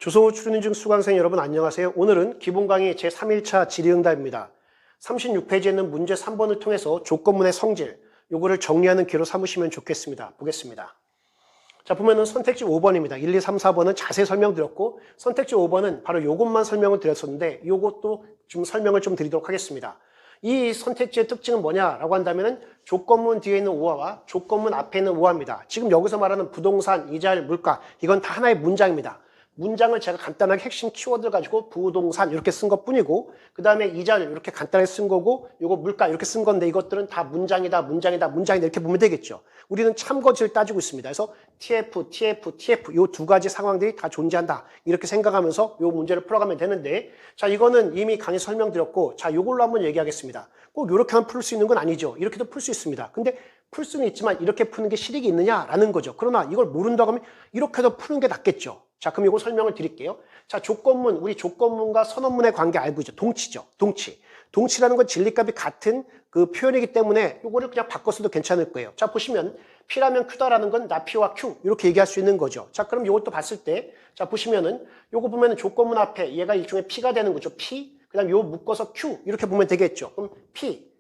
주소 출연인증 수강생 여러분 안녕하세요. 오늘은 기본 강의 제3일차 질의응답입니다. 36페이지에 있는 문제 3번을 통해서 조건문의 성질, 요거를 정리하는 기로 삼으시면 좋겠습니다. 보겠습니다. 자, 보면은 선택지 5번입니다. 1, 2, 3, 4번은 자세히 설명드렸고, 선택지 5번은 바로 요것만 설명을 드렸었는데, 요것도 좀 설명을 좀 드리도록 하겠습니다. 이 선택지의 특징은 뭐냐라고 한다면은 조건문 뒤에 있는 우화와 조건문 앞에 있는 우화입니다. 지금 여기서 말하는 부동산, 이자율, 물가, 이건 다 하나의 문장입니다. 문장을 제가 간단하게 핵심 키워드를 가지고 부동산 이렇게 쓴 것 뿐이고, 그 다음에 이자율 이렇게 간단하게 쓴 거고, 요거 물가 이렇게 쓴 건데, 이것들은 다 문장이다 이렇게 보면 되겠죠. 우리는 참거지를 따지고 있습니다. 그래서 TF 요 두 가지 상황들이 다 존재한다 이렇게 생각하면서 요 문제를 풀어가면 되는데, 자, 이거는 이미 강의 설명드렸고, 자, 요걸로 한번 얘기하겠습니다. 꼭 이렇게만 풀 수 있는 건 아니죠. 이렇게도 풀 수 있습니다. 근데 풀 수는 있지만 이렇게 푸는 게 실익이 있느냐라는 거죠. 그러나 이걸 모른다고 하면 이렇게도 푸는 게 낫겠죠. 자, 그럼 이거 설명을 드릴게요. 자, 조건문, 우리 조건문과 선언문의 관계 알고 있죠. 동치죠. 동치. 동치라는 건 진리값이 같은 그 표현이기 때문에 이거를 그냥 바꿔서도 괜찮을 거예요. 자, 보시면 P라면 Q다라는 건 나 P와 Q 이렇게 얘기할 수 있는 거죠. 자, 그럼 이것도 봤을 때, 자, 보시면은 요거 보면은 조건문 앞에 얘가 일종의 P가 되는 거죠. P. 그다음 요 묶어서 Q 이렇게 보면 되겠죠. 그럼 P.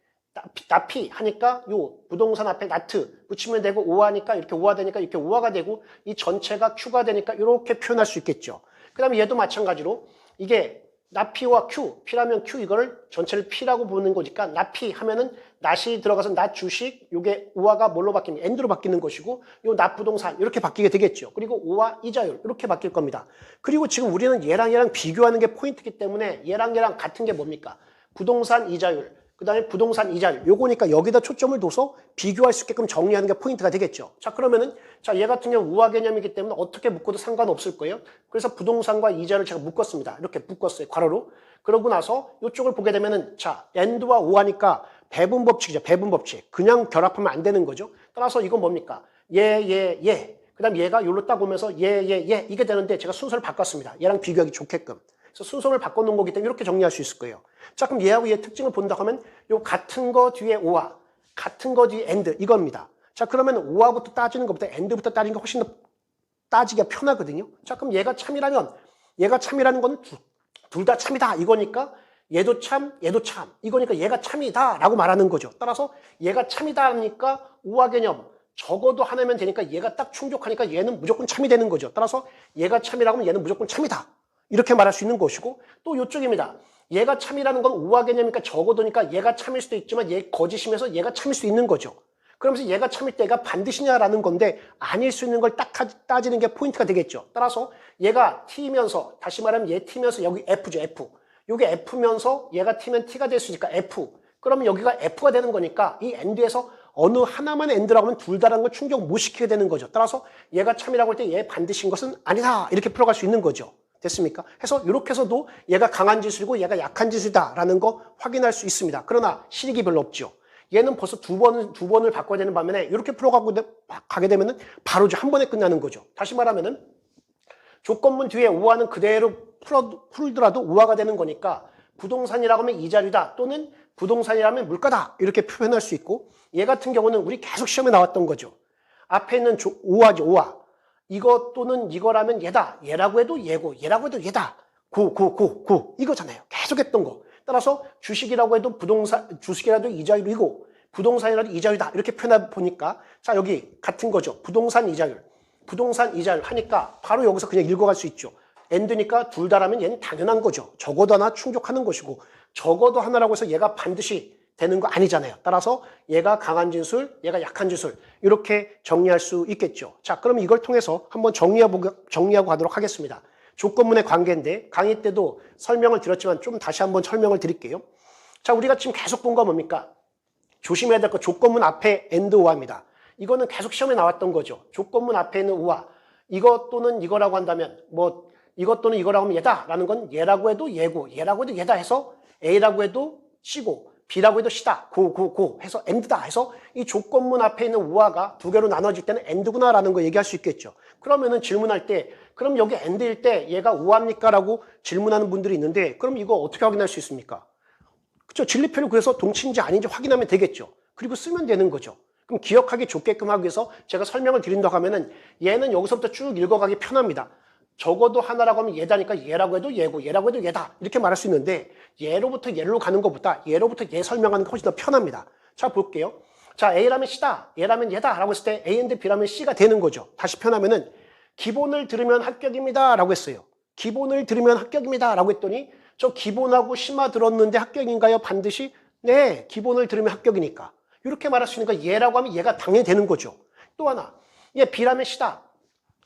나 P 하니까 요 부동산 앞에 나트 붙이면 되고, 오하니까 이렇게 오하 되니까 이렇게 오하가 되고, 이 전체가 Q가 되니까 이렇게 표현할 수 있겠죠. 그 다음에 얘도 마찬가지로 이게 나 P와 Q, P라면 Q 이거를 전체를 P라고 보는 거니까 나 P 하면은 낫이 들어가서 나 주식, 요게 오하가 뭘로 바뀌는, 엔드로 바뀌는 것이고, 요 나 부동산 이렇게 바뀌게 되겠죠. 그리고 오하 이자율 이렇게 바뀔 겁니다. 그리고 지금 우리는 얘랑 비교하는 게 포인트이기 때문에 얘랑 같은 게 뭡니까? 부동산 이자율. 그 다음에 부동산 이자율, 요거니까 여기다 초점을 둬서 비교할 수 있게끔 정리하는 게 포인트가 되겠죠. 자, 그러면은, 자, 얘 같은 경우 우화 개념이기 때문에 어떻게 묶어도 상관없을 거예요. 그래서 부동산과 이자를 제가 묶었습니다. 이렇게 묶었어요. 괄호로. 그러고 나서 이쪽을 보게 되면은, 자, 엔드와 오하니까 배분 법칙이죠. 배분 법칙. 그냥 결합하면 안 되는 거죠. 따라서 이건 뭡니까? 얘. 그 다음 얘가 요로 딱 오면서 얘. 이게 되는데 제가 순서를 바꿨습니다. 얘랑 비교하기 좋게끔. 그래서 순서를 바꿔놓은 거기 때문에 이렇게 정리할 수 있을 거예요. 자, 그럼 얘하고 얘 특징을 본다고 하면 요 같은 거 뒤에 오화, 같은 거 뒤에 엔드 이겁니다. 자, 그러면 오화부터 따지는 것보다 엔드부터 따지는 게 훨씬 더 따지기가 편하거든요. 자, 그럼 얘가 참이라면, 얘가 참이라는 건 둘 다 참이다 이거니까 얘도 참 이거니까 얘가 참이다 라고 말하는 거죠. 따라서 얘가 참이다 하니까 오화 개념 적어도 하나면 되니까 얘가 딱 충족하니까 얘는 무조건 참이 되는 거죠. 따라서 얘가 참이라고 하면 얘는 무조건 참이다 이렇게 말할 수 있는 것이고, 또 이쪽입니다. 얘가 참이라는 건 우화 개념이니까 적어도니까 얘가 참일 수도 있지만 얘 거짓이면서 얘가 참일 수 있는 거죠. 그러면서 얘가 참일 때 얘가 반드시냐라는 건데 아닐 수 있는 걸 딱 따지는 게 포인트가 되겠죠. 따라서 얘가 T면서, 다시 말하면 얘 T면서 여기 F죠. F. 요게 F면서 얘가 T면 T가 될 수 있으니까 F. 그러면 여기가 F가 되는 거니까 이 엔드에서 어느 하나만 엔드라고 하면 둘 다라는 걸 충족 못 시키게 되는 거죠. 따라서 얘가 참이라고 할 때 얘 반드시인 것은 아니다 이렇게 풀어갈 수 있는 거죠. 됐습니까? 해서 이렇게 해서도 얘가 강한 지수이고 얘가 약한 지수다라는 거 확인할 수 있습니다. 그러나 실익이 별로 없죠. 얘는 벌써 두 번을 바꿔야 되는 반면에 이렇게 풀어가고 가게 되면은 바로 한 번에 끝나는 거죠. 다시 말하면은 조건문 뒤에 우화는 그대로 풀더라도 우화가 되는 거니까 부동산이라고 하면 이자료다 또는 부동산이라면 물가다 이렇게 표현할 수 있고, 얘 같은 경우는 우리 계속 시험에 나왔던 거죠. 앞에 있는 우화죠. 우화. 이거 또는 이거라면 얘다. 얘라고 해도 얘고 얘라고 해도 얘다. 고 이거잖아요. 계속 했던 거. 따라서 주식이라고 해도 주식이라도 이자율이고 부동산이라도 이자율이다. 이렇게 표현해 보니까, 자, 여기 같은 거죠. 부동산 이자율 하니까 바로 여기서 그냥 읽어갈 수 있죠. 엔드니까 둘 다라면 얘는 당연한 거죠. 적어도 하나 충족하는 것이고, 적어도 하나라고 해서 얘가 반드시 되는 거 아니잖아요. 따라서 얘가 강한 진술, 얘가 약한 진술 이렇게 정리할 수 있겠죠. 자, 그럼 이걸 통해서 한번 정리하고 가도록 하겠습니다. 조건문의 관계인데 강의 때도 설명을 드렸지만 좀 다시 한번 설명을 드릴게요. 자, 우리가 지금 계속 본 거 뭡니까? 조심해야 될 거 조건문 앞에 엔드 우화입니다. 이거는 계속 시험에 나왔던 거죠. 조건문 앞에 있는 우화. 이것 또는 이거라고 한다면 이것 또는 이거라고 하면 얘다라는 건 얘라고 해도 얘고 얘라고 해도 얘다 해서 A라고 해도 C고 B라고 해도 C다. 고 해서 엔드다 해서 이 조건문 앞에 있는 우화가 두 개로 나눠질 때는 엔드구나라는 거 얘기할 수 있겠죠. 그러면은 질문할 때, 그럼 여기 엔드일 때 얘가 우화입니까? 라고 질문하는 분들이 있는데, 그럼 이거 어떻게 확인할 수 있습니까? 그렇죠. 진리표를 구해서 동치인지 아닌지 확인하면 되겠죠. 그리고 쓰면 되는 거죠. 그럼 기억하기 좋게끔 하기 위해서 제가 설명을 드린다고 하면은 얘는 여기서부터 쭉 읽어가기 편합니다. 적어도 하나라고 하면 얘다니까 얘라고 해도 얘고 얘라고 해도 얘다 이렇게 말할 수 있는데 얘로부터 얘로 가는 것보다 얘로부터 얘 설명하는 게 훨씬 더 편합니다. 자 볼게요. 자 A라면 C다, 얘라면 얘다 라고 했을 때 A인데 B라면 C가 되는 거죠. 다시 표현하면은 기본을 들으면 합격입니다 라고 했어요. 기본을 들으면 합격입니다 라고 했더니 저 기본하고 심화 들었는데 합격인가요? 반드시? 네, 기본을 들으면 합격이니까. 이렇게 말할 수 있으니까 얘라고 하면 얘가 당연히 되는 거죠. 또 하나, 얘 B라면 C다.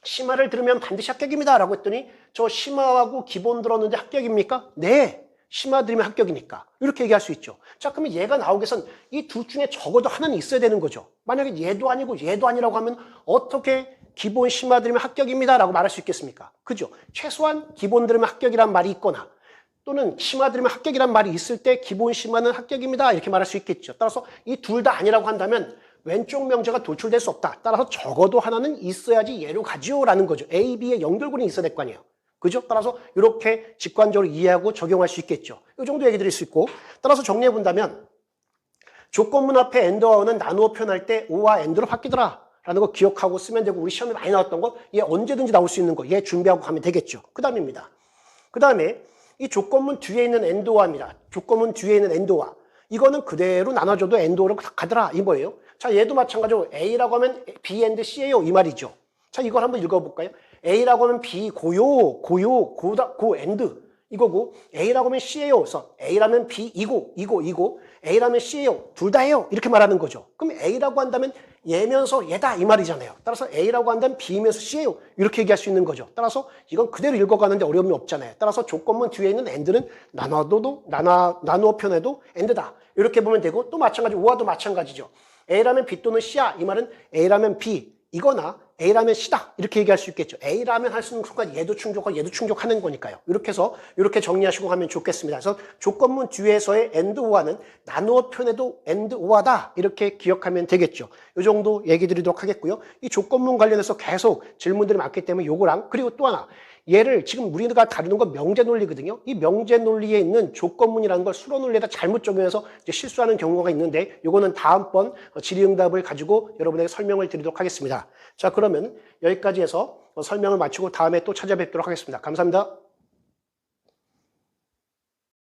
심화를 들으면 반드시 합격입니다 라고 했더니 저 심화하고 기본 들었는데 합격입니까? 네, 심화 들으면 합격이니까. 이렇게 얘기할 수 있죠. 자, 그러면 얘가 나오기 위해선 이 둘 중에 적어도 하나는 있어야 되는 거죠. 만약에 얘도 아니고 얘도 아니라고 하면 어떻게 기본 심화 들으면 합격입니다 라고 말할 수 있겠습니까? 그죠? 최소한 기본 들으면 합격이란 말이 있거나 또는 심화 들으면 합격이란 말이 있을 때 기본 심화는 합격입니다 이렇게 말할 수 있겠죠. 따라서 이 둘 다 아니라고 한다면 왼쪽 명제가 도출될 수 없다. 따라서 적어도 하나는 있어야지 얘로 가지요 라는 거죠. A, B의 연결고리는 있어야 될 거 아니에요. 그죠? 따라서 이렇게 직관적으로 이해하고 적용할 수 있겠죠. 이 정도 얘기 드릴 수 있고 따라서 정리해 본다면 조건문 앞에 AND와 OR은 나누어 표현할 때 O와 AND로 바뀌더라 라는 거 기억하고 쓰면 되고 우리 시험에 많이 나왔던 거 얘 언제든지 나올 수 있는 거 얘 준비하고 가면 되겠죠. 그 다음입니다. 그 다음에 이 조건문 뒤에 있는 AND와입니다. 조건문 뒤에 있는 AND와 이거는 그대로 나눠줘도 AND로 가더라 이 뭐예요? 자, 얘도 마찬가지로 A라고 하면 B and C예요 이 말이죠. 자, 이걸 한번 읽어볼까요? A라고 하면 B 고요 고 and 이거고 A라고 하면 C예요. 그래서 A라면 B 이고 A라면 C예요. 둘 다예요. 이렇게 말하는 거죠. 그럼 A라고 한다면 얘면서 얘다 이 말이잖아요. 따라서 A라고 한다면 B면서 C예요. 이렇게 얘기할 수 있는 거죠. 따라서 이건 그대로 읽어가는데 어려움이 없잖아요. 따라서 조건문 뒤에 있는 and는 나누어 표현해도 and다. 이렇게 보면 되고 또 마찬가지 O와도 마찬가지죠. A라면 B 또는 C야. 이 말은 A라면 B 이거나 A라면 C다. 이렇게 얘기할 수 있겠죠. A라면 할 수 있는 순간 얘도 충족하고 얘도 충족하는 거니까요. 이렇게 해서 이렇게 정리하시고 가면 좋겠습니다. 그래서 조건문 뒤에서의 and or는 나누어 표현해도 and or다. 이렇게 기억하면 되겠죠. 이 정도 얘기 드리도록 하겠고요. 이 조건문 관련해서 계속 질문들이 많기 때문에 요거랑 그리고 또 하나 얘를 지금 우리가 다루는 건 명제 논리거든요. 이 명제 논리에 있는 조건문이라는 걸 수로 논리에다 잘못 적용해서 이제 실수하는 경우가 있는데 요거는 다음번 질의응답을 가지고 여러분에게 설명을 드리도록 하겠습니다. 자, 그러면 여기까지 해서 설명을 마치고 다음에 또 찾아뵙도록 하겠습니다. 감사합니다.